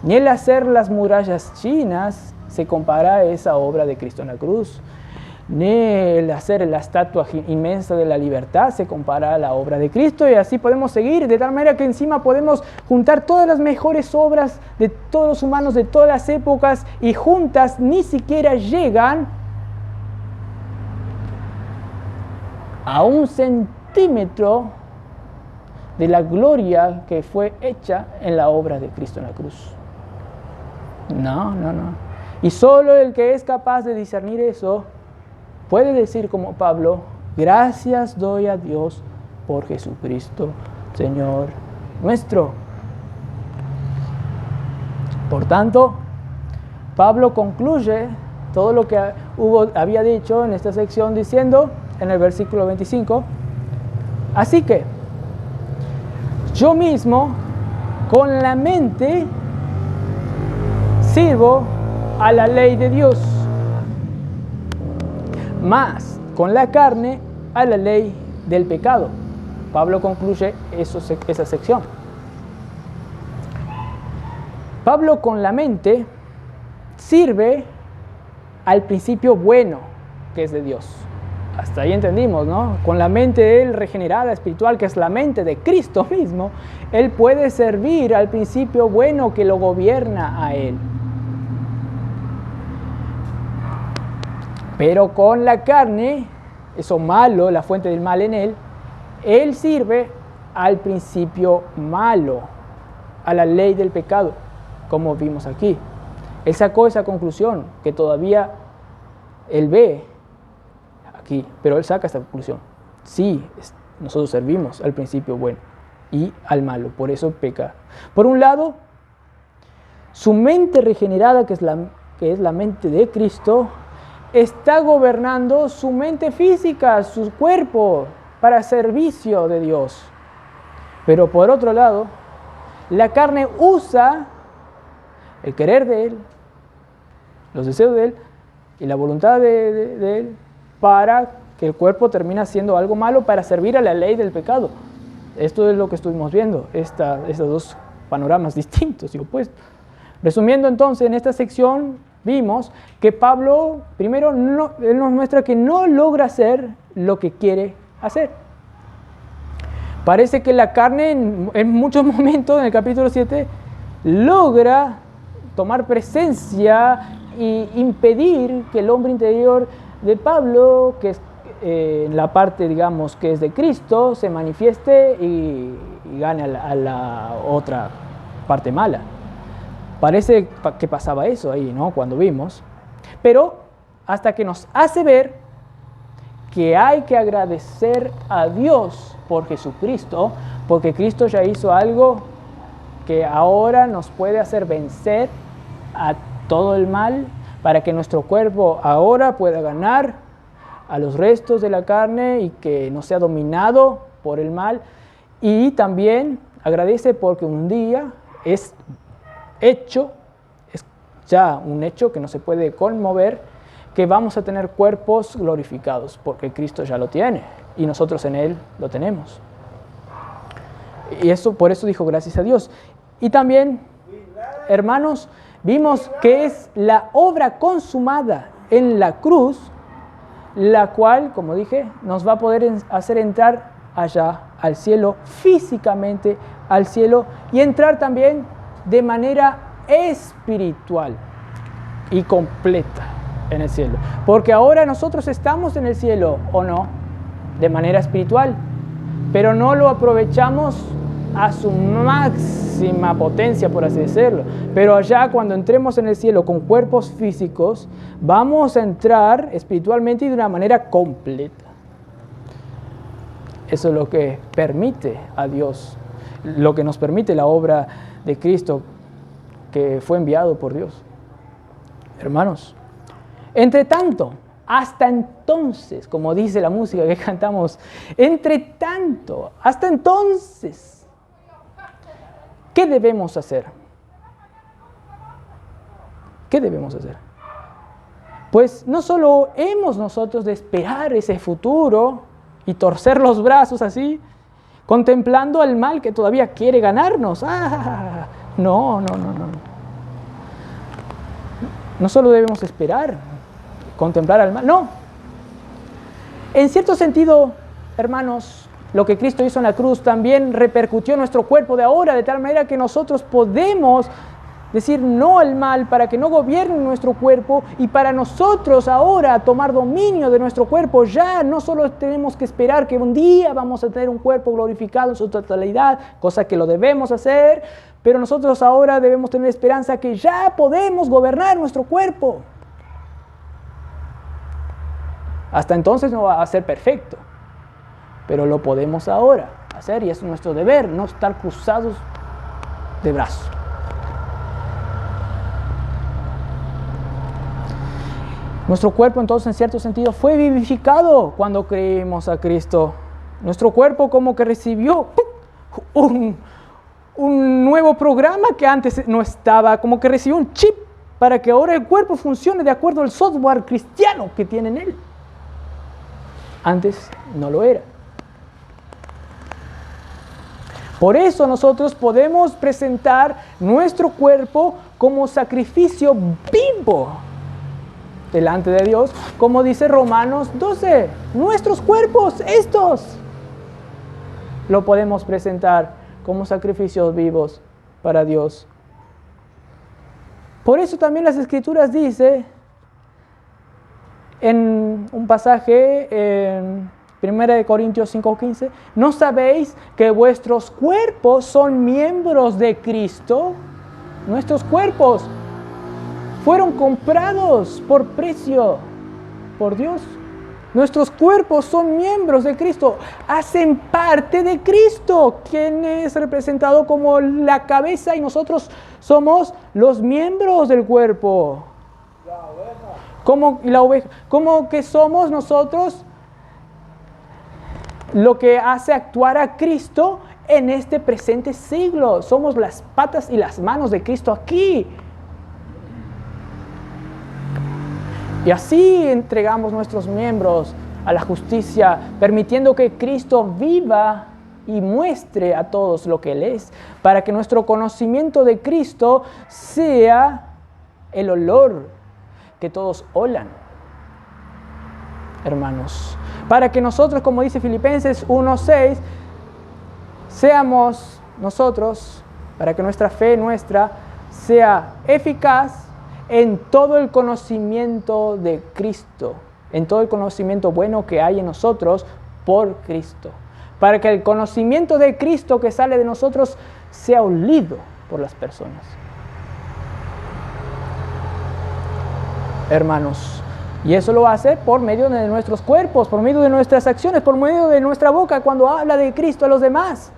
Ni el hacer las murallas chinas se compara a esa obra de Cristo en la cruz. Ni el hacer la estatua inmensa de la libertad se compara a la obra de Cristo, y así podemos seguir, de tal manera que encima podemos juntar todas las mejores obras de todos los humanos de todas las épocas, y juntas ni siquiera llegan a 1 centímetro de la gloria que fue hecha en la obra de Cristo en la cruz. No. Y solo el que es capaz de discernir eso puede decir como Pablo: gracias doy a Dios por Jesucristo, Señor nuestro. Por tanto, Pablo concluye todo lo que había dicho en esta sección diciendo, en el versículo 25, así que yo mismo con la mente sirvo a la ley de Dios, más con la carne a la ley del pecado. Pablo concluye esa sección. Pablo con la mente sirve al principio bueno que es de Dios. Hasta ahí entendimos, ¿no? Con la mente de él regenerada, espiritual, que es la mente de Cristo mismo, él puede servir al principio bueno que lo gobierna a él. Pero con la carne, eso malo, la fuente del mal en él sirve al principio malo, a la ley del pecado, como vimos aquí. Él sacó esa conclusión que todavía él ve aquí, pero él saca esta conclusión. Sí, nosotros servimos al principio bueno y al malo, por eso peca. Por un lado, su mente regenerada, que es la mente de Cristo, está gobernando su mente física, su cuerpo, para servicio de Dios. Pero por otro lado, la carne usa el querer de él, los deseos de él y la voluntad de él para que el cuerpo termine haciendo algo malo para servir a la ley del pecado. Esto es lo que estuvimos viendo, estos dos panoramas distintos y opuestos. Resumiendo entonces, en esta sección vimos que Pablo, primero, él nos muestra que no logra hacer lo que quiere hacer. Parece que la carne en muchos momentos, en el capítulo 7, logra tomar presencia e impedir que el hombre interior de Pablo, que es la parte, digamos, que es de Cristo, se manifieste y gane a la otra parte mala. Parece que pasaba eso ahí, ¿no? Cuando vimos. Pero hasta que nos hace ver que hay que agradecer a Dios por Jesucristo, porque Cristo ya hizo algo que ahora nos puede hacer vencer a todo el mal, para que nuestro cuerpo ahora pueda ganar a los restos de la carne y que no sea dominado por el mal. Y también agradece porque un día es ya un hecho que no se puede conmover, que vamos a tener cuerpos glorificados, porque Cristo ya lo tiene. y nosotros en Él lo tenemos. Y por eso dijo gracias a Dios. Y también, hermanos, vimos que es la obra consumada en la cruz, la cual, como dije, nos va a poder hacer entrar allá al cielo, físicamente al cielo, y entrar también de manera espiritual y completa en el cielo. Porque ahora nosotros estamos en el cielo, ¿o no? De manera espiritual, pero no lo aprovechamos a su máxima potencia, por así decirlo. Pero allá, cuando entremos en el cielo con cuerpos físicos, vamos a entrar espiritualmente y de una manera completa. Eso es lo que permite a Dios, lo que nos permite la obra de Cristo, que fue enviado por Dios. Hermanos, entre tanto, hasta entonces, como dice la música que cantamos, entre tanto, hasta entonces, ¿qué debemos hacer? ¿Qué debemos hacer? Pues no solo hemos nosotros de esperar ese futuro y torcer los brazos así, contemplando al mal que todavía quiere ganarnos. No. No solo debemos esperar, contemplar al mal, no. En cierto sentido, hermanos, lo que Cristo hizo en la cruz también repercutió en nuestro cuerpo de ahora, de tal manera que nosotros podemos decir no al mal para que no gobierne nuestro cuerpo, y para nosotros ahora tomar dominio de nuestro cuerpo. Ya no solo tenemos que esperar que un día vamos a tener un cuerpo glorificado en su totalidad, cosa que lo debemos hacer, pero nosotros ahora debemos tener esperanza que ya podemos gobernar nuestro cuerpo. Hasta entonces no va a ser perfecto, pero lo podemos ahora hacer, y es nuestro deber, no estar cruzados de brazos. Nuestro cuerpo, entonces, en cierto sentido, fue vivificado cuando creímos a Cristo. Nuestro cuerpo como que recibió un nuevo programa que antes no estaba, como que recibió un chip para que ahora el cuerpo funcione de acuerdo al software cristiano que tiene en él. Antes no lo era. Por eso nosotros podemos presentar nuestro cuerpo como sacrificio vivo delante de Dios, como dice Romanos 12, nuestros cuerpos, estos, lo podemos presentar como sacrificios vivos para Dios. Por eso también las Escrituras dice en un pasaje en 1 Corintios 5:15, ¿no sabéis que vuestros cuerpos son miembros de Cristo? Nuestros cuerpos fueron comprados por precio por Dios. Nuestros cuerpos son miembros de Cristo, hacen parte de Cristo, quien es representado como la cabeza, y nosotros somos los miembros del cuerpo. Como la oveja, como que somos nosotros lo que hace actuar a Cristo en este presente siglo. Somos las patas y las manos de Cristo aquí. Y así entregamos nuestros miembros a la justicia, permitiendo que Cristo viva y muestre a todos lo que Él es, para que nuestro conocimiento de Cristo sea el olor que todos olan, hermanos. Para que nosotros, como dice Filipenses 1:6, seamos nosotros, para que nuestra fe sea eficaz en todo el conocimiento de Cristo, en todo el conocimiento bueno que hay en nosotros por Cristo, para que el conocimiento de Cristo que sale de nosotros sea olido por las personas. Hermanos, y eso lo hace por medio de nuestros cuerpos, por medio de nuestras acciones, por medio de nuestra boca cuando habla de Cristo a los demás,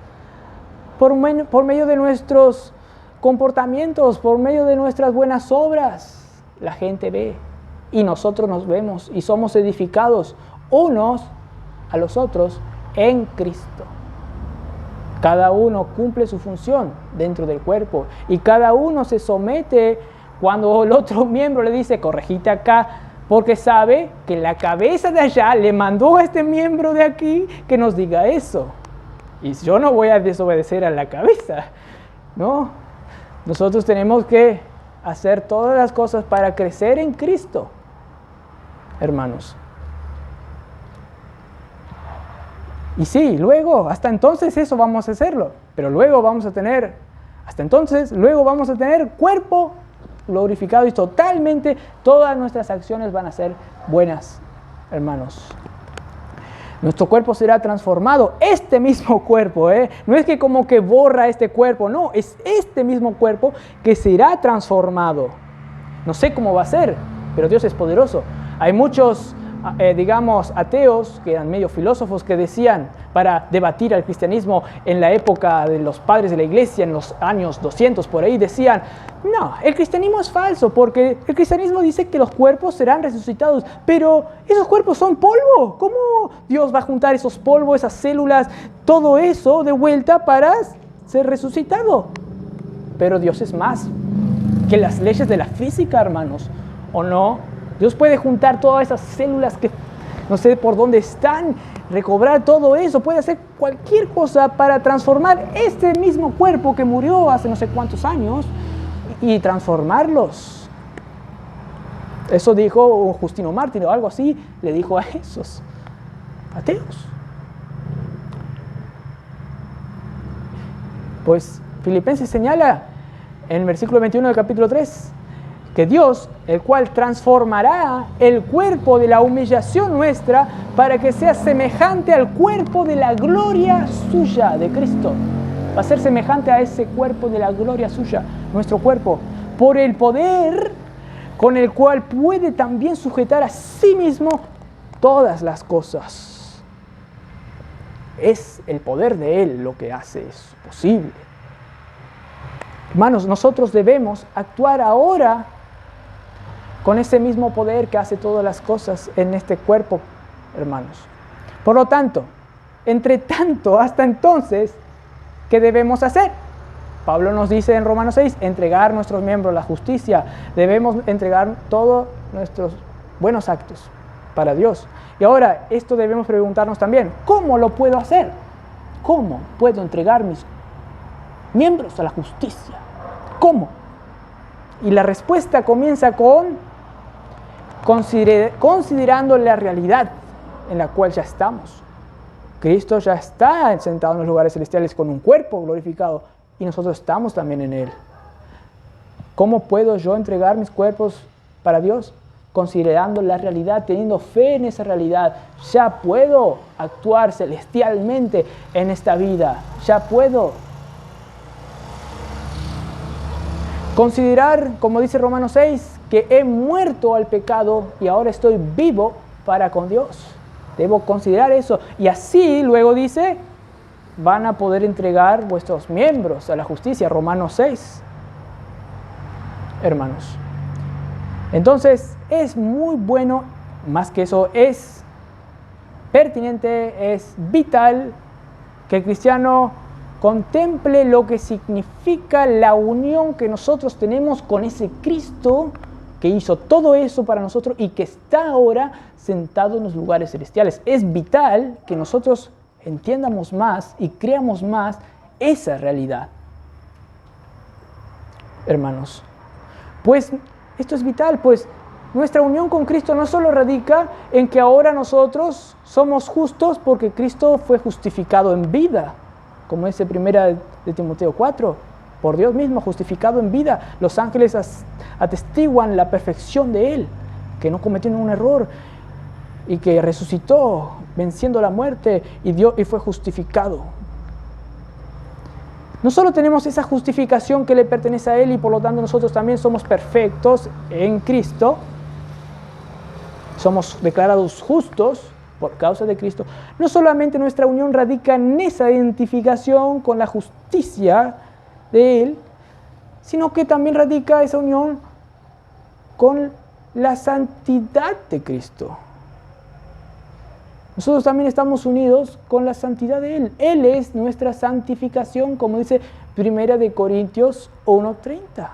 por medio de nuestros comportamientos, por medio de nuestras buenas obras. La gente ve y nosotros nos vemos y somos edificados unos a los otros en Cristo. Cada uno cumple su función dentro del cuerpo y cada uno se somete cuando el otro miembro le dice, corregite acá, porque sabe que la cabeza de allá le mandó a este miembro de aquí que nos diga eso. Y yo no voy a desobedecer a la cabeza, ¿no? Nosotros tenemos que hacer todas las cosas para crecer en Cristo, hermanos. Y sí, luego, hasta entonces eso vamos a hacerlo, pero luego vamos a tener, luego vamos a tener cuerpo glorificado y totalmente todas nuestras acciones van a ser buenas, hermanos. Nuestro cuerpo será transformado, este mismo cuerpo, no es que como que borra este cuerpo, no, es este mismo cuerpo que será transformado. No sé cómo va a ser, pero Dios es poderoso. Hay muchos, digamos, ateos, que eran medio filósofos, que decían, para debatir al cristianismo en la época de los padres de la iglesia, en los años 200 por ahí, decían, no, el cristianismo es falso, porque el cristianismo dice que los cuerpos serán resucitados, pero esos cuerpos son polvo. ¿Cómo Dios va a juntar esos polvos, esas células, todo eso de vuelta para ser resucitado? Pero Dios es más que las leyes de la física, hermanos, ¿o no? Dios puede juntar todas esas células que no sé por dónde están, recobrar todo eso, puede hacer cualquier cosa para transformar este mismo cuerpo que murió hace no sé cuántos años y transformarlos. Eso dijo Justino Mártir o algo así, le dijo a esos ateos. Pues Filipenses señala en el versículo 21 del capítulo 3, que Dios, el cual transformará el cuerpo de la humillación nuestra para que sea semejante al cuerpo de la gloria suya de Cristo. Va a ser semejante a ese cuerpo de la gloria suya, nuestro cuerpo, por el poder con el cual puede también sujetar a sí mismo todas las cosas. Es el poder de Él lo que hace eso posible. Hermanos, nosotros debemos actuar ahora con ese mismo poder que hace todas las cosas en este cuerpo, hermanos. Por lo tanto, entre tanto, hasta entonces, ¿qué debemos hacer? Pablo nos dice en Romanos 6, entregar nuestros miembros a la justicia. Debemos entregar todos nuestros buenos actos para Dios. Y ahora, esto debemos preguntarnos también, ¿cómo lo puedo hacer? ¿Cómo puedo entregar mis miembros a la justicia? ¿Cómo? Y la respuesta comienza con considerando la realidad en la cual ya estamos. Cristo ya está sentado en los lugares celestiales con un cuerpo glorificado y nosotros estamos también en Él. ¿Cómo puedo yo entregar mis cuerpos para Dios? Considerando la realidad, teniendo fe en esa realidad. Ya puedo actuar celestialmente en esta vida. Ya puedo considerar, como dice Romanos 6, que he muerto al pecado y ahora estoy vivo para con Dios. Debo considerar eso. Y así luego dice, van a poder entregar vuestros miembros a la justicia. Romanos 6. Hermanos. Entonces es muy bueno, más que eso, es pertinente, es vital que el cristiano contemple lo que significa la unión que nosotros tenemos con ese Cristo que hizo todo eso para nosotros y que está ahora sentado en los lugares celestiales. Es vital que nosotros entiendamos más y creamos más esa realidad. Hermanos, pues esto es vital, pues nuestra unión con Cristo no solo radica en que ahora nosotros somos justos porque Cristo fue justificado en vida, como dice 1 de Timoteo 4, por Dios mismo, justificado en vida. Los ángeles atestiguan la perfección de Él, que no cometió ningún error y que resucitó venciendo la muerte y fue justificado. No solo tenemos esa justificación que le pertenece a Él y por lo tanto nosotros también somos perfectos en Cristo, somos declarados justos por causa de Cristo. No solamente nuestra unión radica en esa identificación con la justicia de Él, sino que también radica esa unión con la santidad de Cristo. Nosotros también estamos unidos con la santidad de Él. Él es nuestra santificación, como dice 1 Corintios 1:30.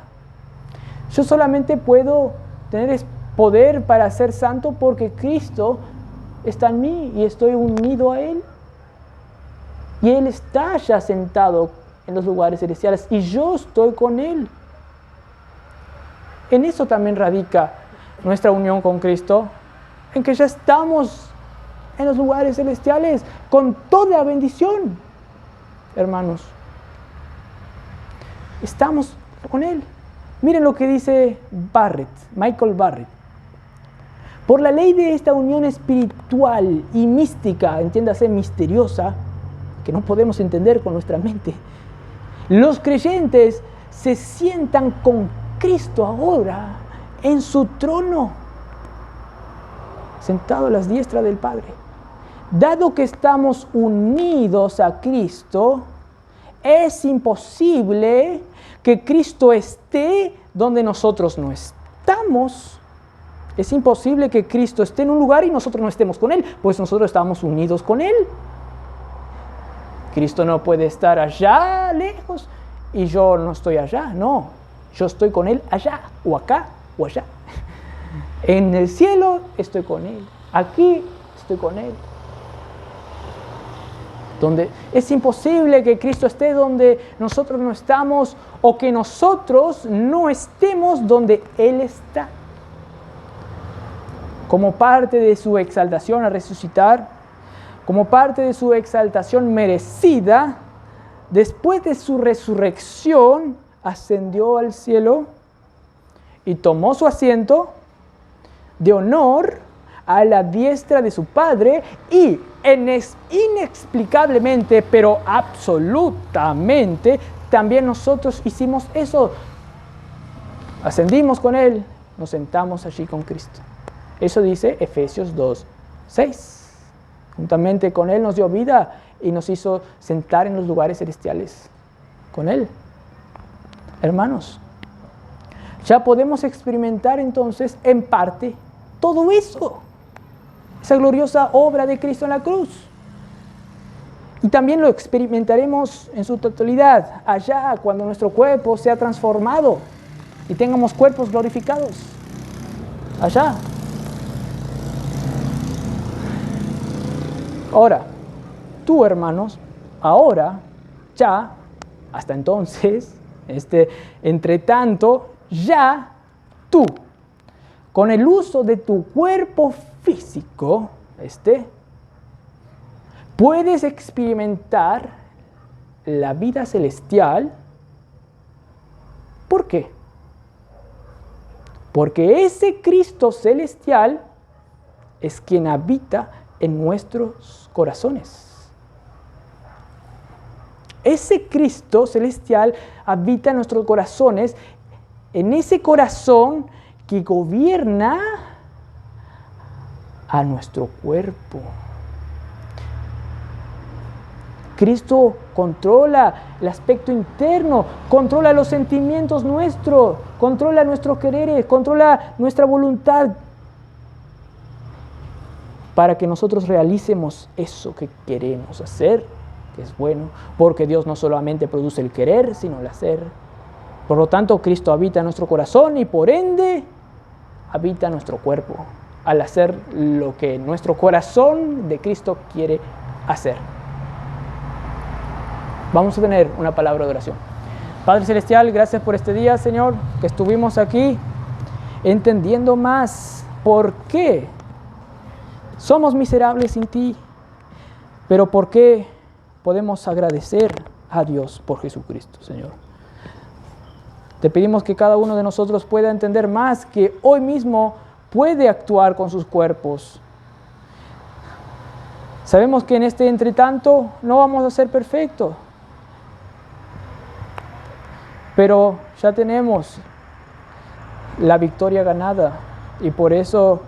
Yo solamente puedo tener poder para ser santo porque Cristo está en mí y estoy unido a Él. Y Él está ya sentado en los lugares celestiales y yo estoy con Él. En eso también radica nuestra unión con Cristo, en que ya estamos en los lugares celestiales con toda bendición, hermanos. Estamos con Él. Miren lo que dice Michael Barrett. Por la ley de esta unión espiritual y mística, entiéndase misteriosa, que no podemos entender con nuestra mente, los creyentes se sientan con Cristo ahora en su trono, sentado a la diestra del Padre. Dado que estamos unidos a Cristo, es imposible que Cristo esté donde nosotros no estamos. Es imposible que Cristo esté en un lugar y nosotros no estemos con Él, pues nosotros estamos unidos con Él. Cristo no puede estar allá lejos y yo no estoy allá, no. Yo estoy con Él allá, o acá, o allá. En el cielo estoy con Él, aquí estoy con Él. Donde es imposible que Cristo esté donde nosotros no estamos o que nosotros no estemos donde Él está. Como parte de su exaltación a resucitar, como parte de su exaltación merecida, después de su resurrección, ascendió al cielo y tomó su asiento de honor a la diestra de su Padre y inexplicablemente, pero absolutamente, también nosotros hicimos eso. Ascendimos con Él, nos sentamos allí con Cristo. Eso dice Efesios 2:6. Juntamente con Él nos dio vida y nos hizo sentar en los lugares celestiales con Él. Hermanos, ya podemos experimentar entonces en parte todo eso. Esa gloriosa obra de Cristo en la cruz. Y también lo experimentaremos en su totalidad allá cuando nuestro cuerpo sea transformado y tengamos cuerpos glorificados. Allá. Ahora, tú, hermanos, ahora, ya, hasta entonces, entre tanto, ya tú, con el uso de tu cuerpo físico, puedes experimentar la vida celestial. ¿Por qué? Porque ese Cristo celestial es quien habita en nuestros corazones. Ese Cristo celestial habita en nuestros corazones, en ese corazón que gobierna a nuestro cuerpo. Cristo controla el aspecto interno, controla los sentimientos nuestros, controla nuestros quereres, controla nuestra voluntad para que nosotros realicemos eso que queremos hacer, que es bueno, porque Dios no solamente produce el querer, sino el hacer. Por lo tanto, Cristo habita en nuestro corazón y por ende habita en nuestro cuerpo, al hacer lo que nuestro corazón de Cristo quiere hacer. Vamos a tener una palabra de oración. Padre Celestial, gracias por este día, Señor, que estuvimos aquí entendiendo más por qué somos miserables sin ti, pero por qué podemos agradecer a Dios por Jesucristo, Señor. Te pedimos que cada uno de nosotros pueda entender más que hoy mismo puede actuar con sus cuerpos. Sabemos que en este entretanto no vamos a ser perfectos, pero ya tenemos la victoria ganada y por eso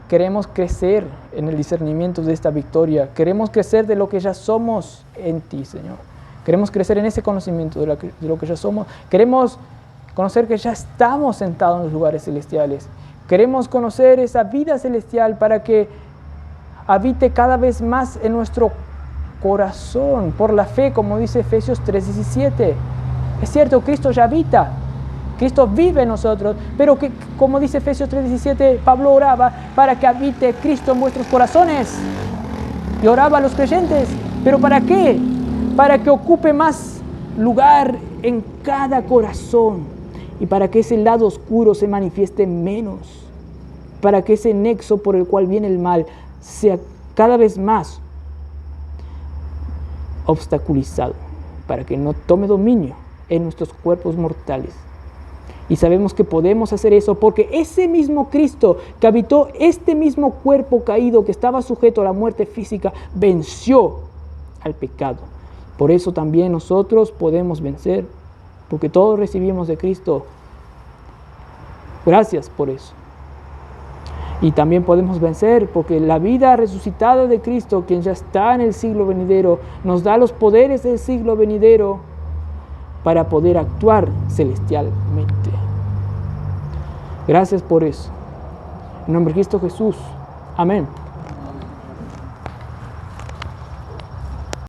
queremos crecer en el discernimiento de esta victoria. Queremos crecer de lo que ya somos en ti, Señor. Queremos crecer en ese conocimiento de lo que ya somos. Queremos conocer que ya estamos sentados en los lugares celestiales. Queremos conocer esa vida celestial para que habite cada vez más en nuestro corazón, por la fe, como dice Efesios 3:17. Es cierto, Cristo ya habita, Cristo vive en nosotros, pero que, como dice Efesios 3:17, Pablo oraba para que habite Cristo en vuestros corazones. Y oraba a los creyentes, ¿pero para qué? Para que ocupe más lugar en cada corazón y para que ese lado oscuro se manifieste menos, para que ese nexo por el cual viene el mal sea cada vez más obstaculizado, para que no tome dominio en nuestros cuerpos mortales. Y sabemos que podemos hacer eso porque ese mismo Cristo que habitó este mismo cuerpo caído que estaba sujeto a la muerte física, venció al pecado. Por eso también nosotros podemos vencer, porque todos recibimos de Cristo. Gracias por eso. Y también podemos vencer porque la vida resucitada de Cristo, quien ya está en el siglo venidero, nos da los poderes del siglo venidero para poder actuar celestialmente. Gracias por eso. En nombre de Cristo Jesús. Amén.